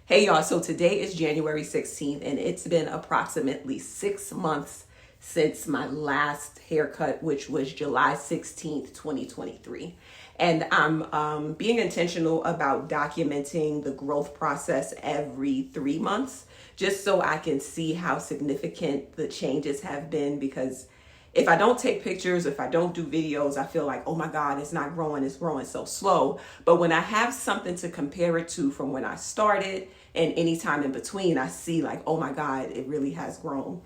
Hey y'all, so today is January 16th and it's been approximately 6 months since my last haircut, which was July 16th, 2023. And I'm being intentional about documenting the growth process every 3 months, just so I can see how significant the changes have been. Because if I don't take pictures, if I don't do videos, I feel like, oh my God, it's not growing, it's growing so slow. But when I have something to compare it to from when I started and any time in between, I see like, oh my God, it really has grown.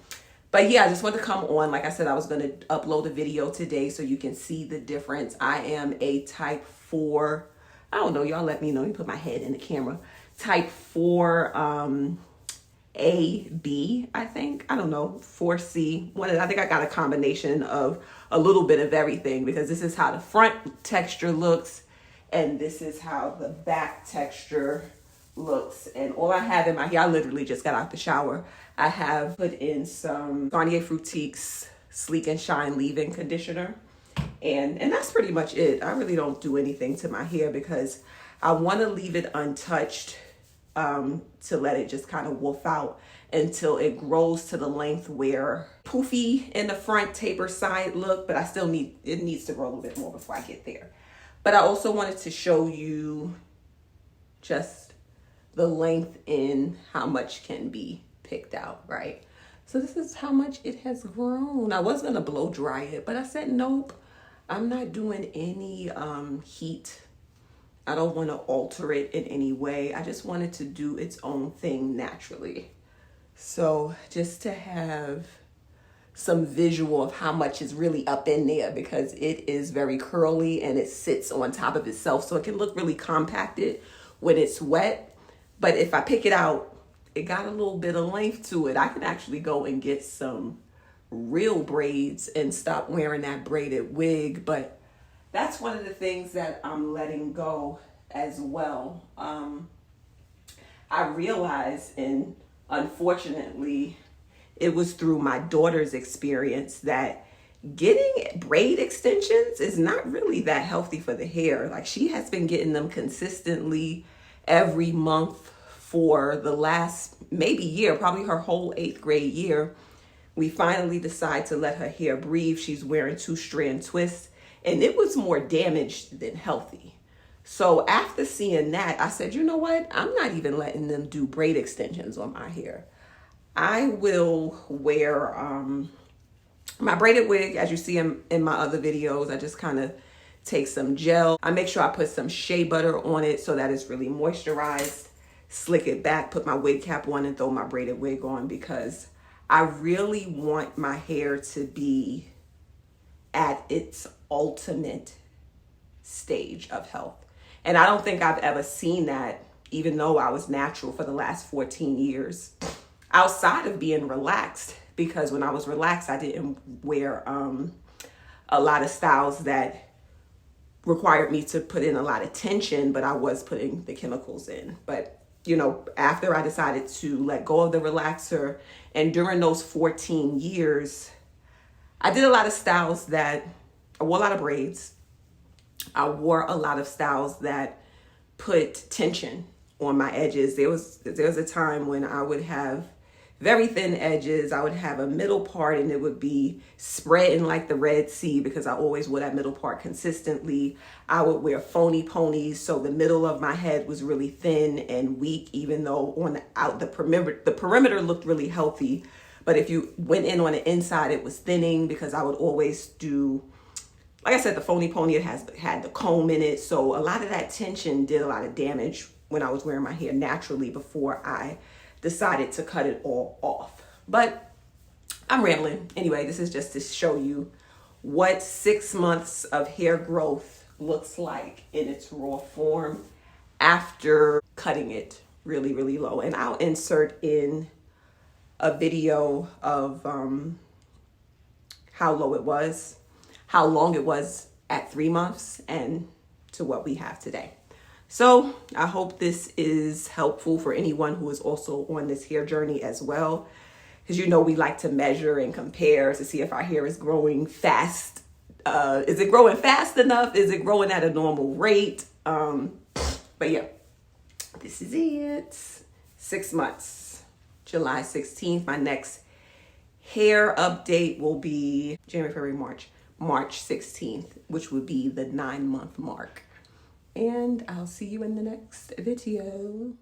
But yeah, I just want to come on. Like I said, I was going to upload a video today so you can see the difference. I am a type 4. I don't know. Y'all let me know. Let me put my head in the camera. Type 4 A, B, I think. I don't know. 4C. I think I got a combination of a little bit of everything, because this is how the front texture looks and this is how the back texture looks. And all I have in my hair, I literally just got out the shower. I have put in some Garnier Fructique's Sleek and Shine leave-in conditioner. And that's pretty much it. I really don't do anything to my hair because I want to leave it untouched, to let it just kind of wolf out until it grows to the length where poofy in the front taper side look, but it needs to grow a little bit more before I get there. But I also wanted to show you just the length in how much can be picked out, right? So this is how much it has grown. I was gonna blow dry it, but I said, nope, I'm not doing any heat. I don't want to alter it in any way. I just wanted to do its own thing naturally. So just to have some visual of how much is really up in there, because it is very curly and it sits on top of itself. So it can look really compacted when it's wet. But if I pick it out, it got a little bit of length to it. I can actually go and get some real braids and stop wearing that braided wig. But that's one of the things that I'm letting go as well. I realized, and unfortunately, it was through my daughter's experience, that getting braid extensions is not really that healthy for the hair. Like, she has been getting them consistently every month for the last maybe year, probably her whole 8th grade year. We finally decide to let her hair breathe. She's wearing 2-strand twists, and it was more damaged than healthy. So after seeing that, I said, you know what? I'm not even letting them do braid extensions on my hair. I will wear my braided wig, as you see in my other videos. I just kind of take some gel. I make sure I put some shea butter on it so that it's really moisturized, slick it back, put my wig cap on, and throw my braided wig on, because I really want my hair to be at its ultimate stage of health. And I don't think I've ever seen that, even though I was natural for the last 14 years, outside of being relaxed. Because when I was relaxed, I didn't wear a lot of styles that required me to put in a lot of tension, but I was putting the chemicals in. But you know, after I decided to let go of the relaxer, and during those 14 years, I did a lot of styles that I wore a lot of braids. I wore a lot of styles that put tension on my edges. There was a time when I would have very thin edges. I would have a middle part and it would be spreading like the Red Sea, because I always wore that middle part consistently. I would wear phony ponies, so the middle of my head was really thin and weak, even though the perimeter looked really healthy. But if you went in on the inside, it was thinning, because I would always do, like I said, the phony pony, it had the comb in it. So a lot of that tension did a lot of damage when I was wearing my hair naturally before I decided to cut it all off. But I'm rambling. Anyway, this is just to show you what 6 months of hair growth looks like in its raw form after cutting it really, really low. And I'll insert in a video of how low it was, how long it was at 3 months, and to what we have today. So I hope this is helpful for anyone who is also on this hair journey as well. Because you know, we like to measure and compare to see if our hair is growing fast. Is it growing fast enough? Is it growing at a normal rate? But yeah, this is it. 6 months. July 16th. My next hair update will be January, February, March 16th, which would be the 9-month mark. And I'll see you in the next video.